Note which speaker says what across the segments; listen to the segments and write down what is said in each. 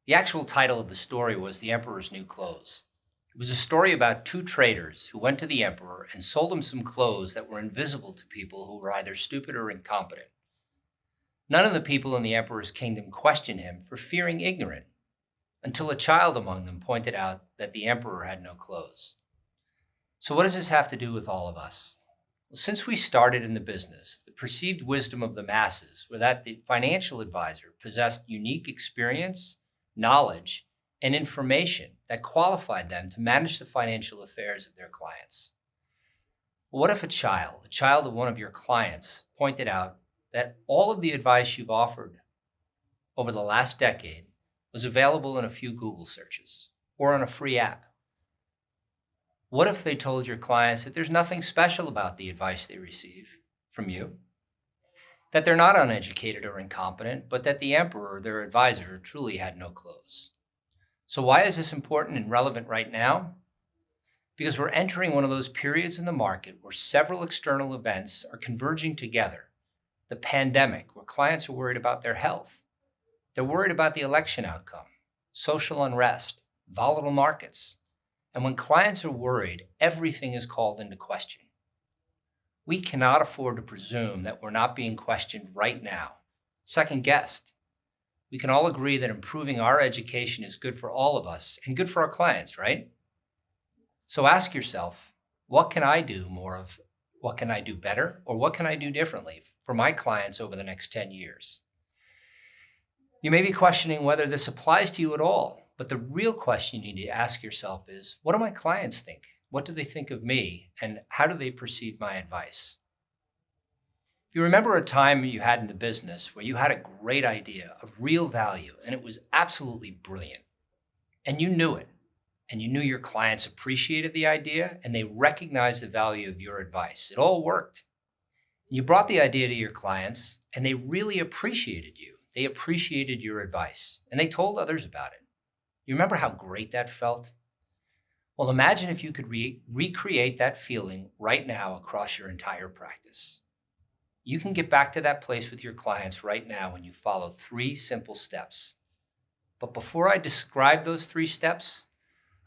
Speaker 1: The actual title of the story was The Emperor's New Clothes. It was a story about two traders who went to the emperor and sold him some clothes that were invisible to people who were either stupid or incompetent. None of the people in the emperor's kingdom questioned him for fearing ignorant, until a child among them pointed out that the emperor had no clothes. So what does this have to do with all of us? Well, since we started in the business, the perceived wisdom of the masses was that the financial advisor possessed unique experience, knowledge, and information that qualified them to manage the financial affairs of their clients. Well, what if a child of one of your clients, pointed out that all of the advice you've offered over the last decade was available in a few Google searches or on a free app? What if they told your clients that there's nothing special about the advice they receive from you, that they're not uneducated or incompetent, but that the emperor, their advisor, truly had no clothes? So why is this important and relevant right now? Because we're entering one of those periods in the market where several external events are converging together. The pandemic, where clients are worried about their health. They're worried about the election outcome, social unrest, volatile markets. And when clients are worried, everything is called into question. We cannot afford to presume that we're not being questioned right now, second guessed. We can all agree that improving our education is good for all of us and good for our clients, right? So ask yourself, what can I do more of? What can I do better? Or what can I do differently for my clients over the next 10 years? You may be questioning whether this applies to you at all, but the real question you need to ask yourself is, what do my clients think? What do they think of me? And how do they perceive my advice? If you remember a time you had in the business where you had a great idea of real value and it was absolutely brilliant, and you knew it, and you knew your clients appreciated the idea and they recognized the value of your advice. It all worked. You brought the idea to your clients and they really appreciated you. They appreciated your advice and they told others about it. You remember how great that felt? Well, imagine if you could recreate that feeling right now across your entire practice. You can get back to that place with your clients right now when you follow 3 simple steps. But before I describe those 3 steps,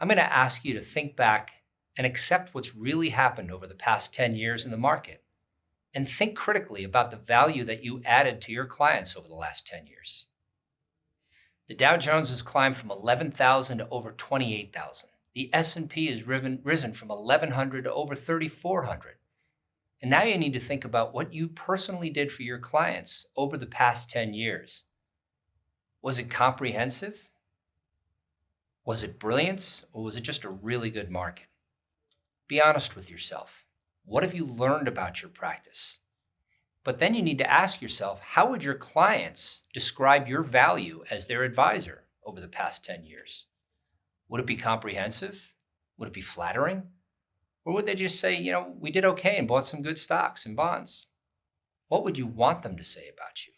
Speaker 1: I'm going to ask you to think back and accept what's really happened over the past 10 years in the market, and think critically about the value that you added to your clients over the last 10 years. The Dow Jones has climbed from 11,000 to over 28,000. The S&P has risen from 1,100 to over 3,400. And now you need to think about what you personally did for your clients over the past 10 years. Was it comprehensive? Was it brilliance, or was it just a really good market? Be honest with yourself. What have you learned about your practice? But then you need to ask yourself, how would your clients describe your value as their advisor over the past 10 years? Would it be comprehensive? Would it be flattering? Or would they just say, we did okay and bought some good stocks and bonds? What would you want them to say about you?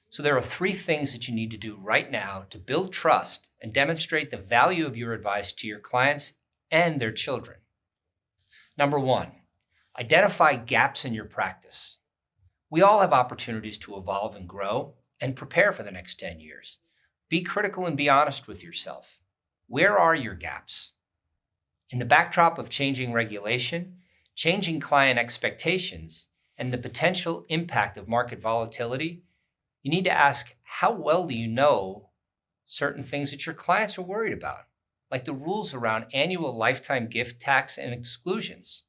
Speaker 1: So there are 3 things that you need to do right now to build trust and demonstrate the value of your advice to your clients and their children. Number 1, identify gaps in your practice. We all have opportunities to evolve and grow and prepare for the next 10 years. Be critical and be honest with yourself. Where are your gaps? In the backdrop of changing regulation, changing client expectations, and the potential impact of market volatility, you need to ask, how well do you know certain things that your clients are worried about, like the rules around annual lifetime gift tax and exclusions?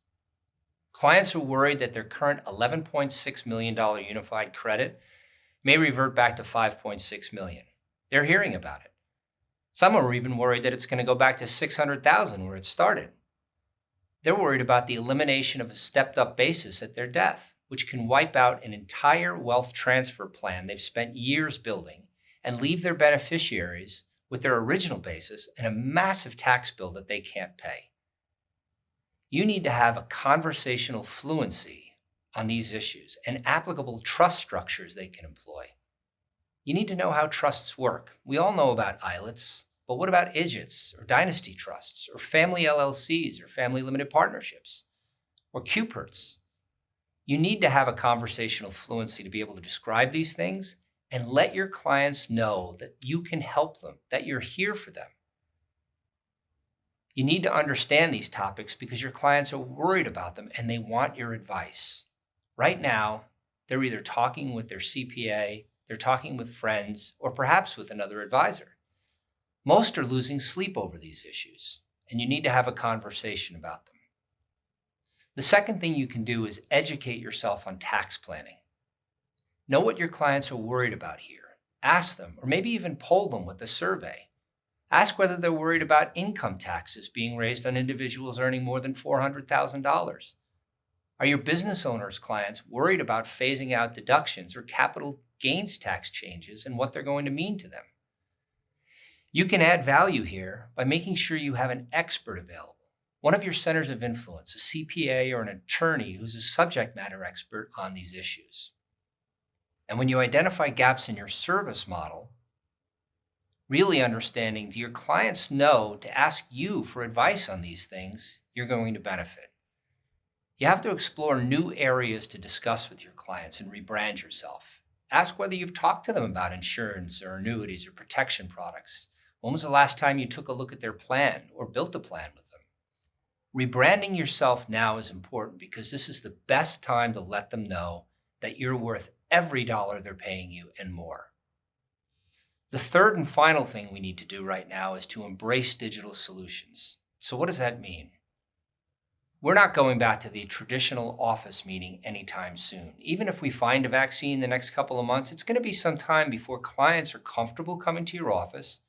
Speaker 1: Clients are worried that their current $11.6 million unified credit may revert back to $5.6 million. They're hearing about it. Some are even worried that it's going to go back to $600,000 where it started. They're worried about the elimination of a stepped-up basis at their death, which can wipe out an entire wealth transfer plan they've spent years building and leave their beneficiaries with their original basis and a massive tax bill that they can't pay. You need to have a conversational fluency on these issues and applicable trust structures they can employ. You need to know how trusts work. We all know about ILITs, but what about IJITs or dynasty trusts or family LLCs or family limited partnerships or QPERTs? You need to have a conversational fluency to be able to describe these things and let your clients know that you can help them, that you're here for them. You need to understand these topics because your clients are worried about them and they want your advice. Right now, they're either talking with their CPA, they're talking with friends, or perhaps with another advisor. Most are losing sleep over these issues, and you need to have a conversation about them. The second thing you can do is educate yourself on tax planning. Know what your clients are worried about here. Ask them, or maybe even poll them with a survey. Ask whether they're worried about income taxes being raised on individuals earning more than $400,000. Are your business owners' clients worried about phasing out deductions or capital gains tax changes and what they're going to mean to them? You can add value here by making sure you have an expert available, one of your centers of influence, a CPA or an attorney who's a subject matter expert on these issues. And when you identify gaps in your service model, really understanding, do your clients know to ask you for advice on these things, you're going to benefit. You have to explore new areas to discuss with your clients and rebrand yourself. Ask whether you've talked to them about insurance or annuities or protection products. When was the last time you took a look at their plan or built a plan with them? Rebranding yourself now is important because this is the best time to let them know that you're worth every dollar they're paying you and more. The third and final thing we need to do right now is to embrace digital solutions. So what does that mean? We're not going back to the traditional office meeting anytime soon. Even if we find a vaccine in the next couple of months, it's going to be some time before clients are comfortable coming to your office,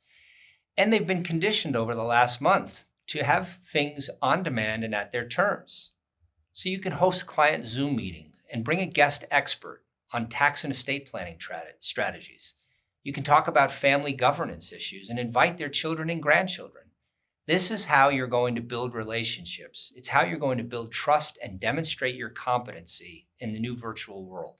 Speaker 1: and they've been conditioned over the last month to have things on demand and at their terms. So you can host client Zoom meetings and bring a guest expert on tax and estate planning strategies. You can talk about family governance issues and invite their children and grandchildren. This is how you're going to build relationships. It's how you're going to build trust and demonstrate your competency in the new virtual world.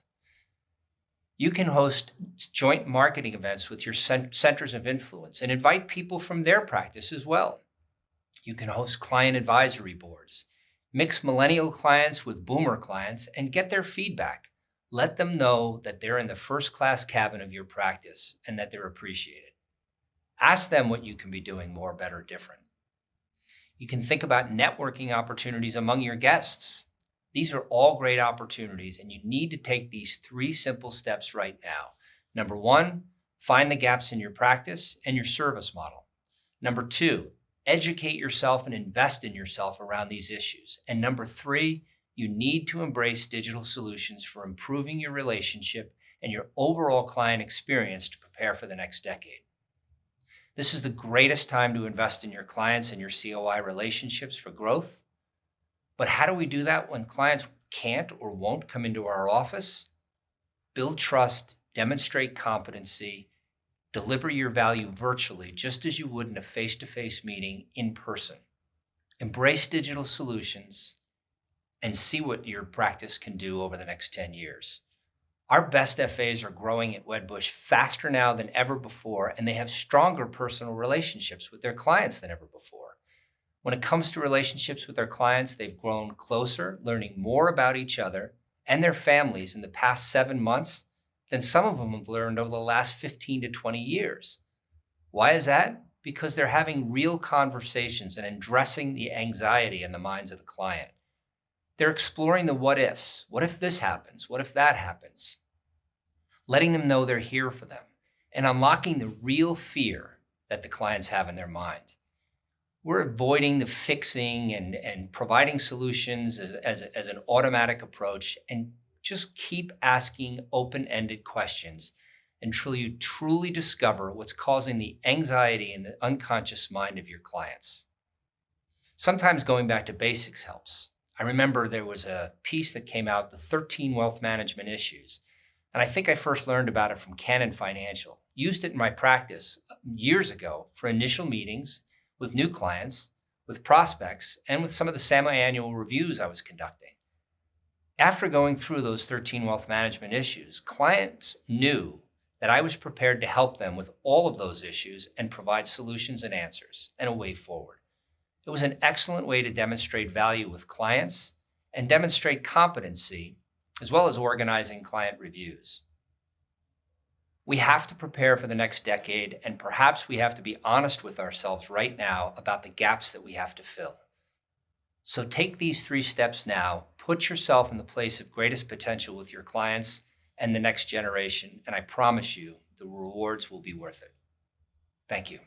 Speaker 1: You can host joint marketing events with your centers of influence and invite people from their practice as well. You can host client advisory boards, mix millennial clients with boomer clients, and get their feedback. Let them know that they're in the first-class cabin of your practice and that they're appreciated. Ask them what you can be doing more, better, different. You can think about networking opportunities among your guests. These are all great opportunities, and you need to take these 3 simple steps right now. Number 1, find the gaps in your practice and your service model. Number 2, educate yourself and invest in yourself around these issues. And number 3, you need to embrace digital solutions for improving your relationship and your overall client experience to prepare for the next decade. This is the greatest time to invest in your clients and your COI relationships for growth. But how do we do that when clients can't or won't come into our office? Build trust, demonstrate competency, deliver your value virtually, just as you would in a face-to-face meeting in person. Embrace digital solutions and see what your practice can do over the next 10 years. Our best FAs are growing at Wedbush faster now than ever before, and they have stronger personal relationships with their clients than ever before. When it comes to relationships with their clients, they've grown closer, learning more about each other and their families in the past 7 months than some of them have learned over the last 15 to 20 years. Why is that? Because they're having real conversations and addressing the anxiety in the minds of the client. They're exploring the what ifs. What if this happens? What if that happens? Letting them know they're here for them and unlocking the real fear that the clients have in their mind. We're avoiding the fixing and providing solutions as an automatic approach, and just keep asking open-ended questions until you truly discover what's causing the anxiety in the unconscious mind of your clients. Sometimes going back to basics helps. I remember there was a piece that came out, the 13 Wealth Management Issues, and I think I first learned about it from Canon Financial. Used it in my practice years ago for initial meetings with new clients, with prospects, and with some of the semi-annual reviews I was conducting. After going through those 13 wealth management issues, clients knew that I was prepared to help them with all of those issues and provide solutions and answers and a way forward. It was an excellent way to demonstrate value with clients and demonstrate competency, as well as organizing client reviews. We have to prepare for the next decade, and perhaps we have to be honest with ourselves right now about the gaps that we have to fill. So take these 3 steps now, put yourself in the place of greatest potential with your clients and the next generation, and I promise you the rewards will be worth it. Thank you.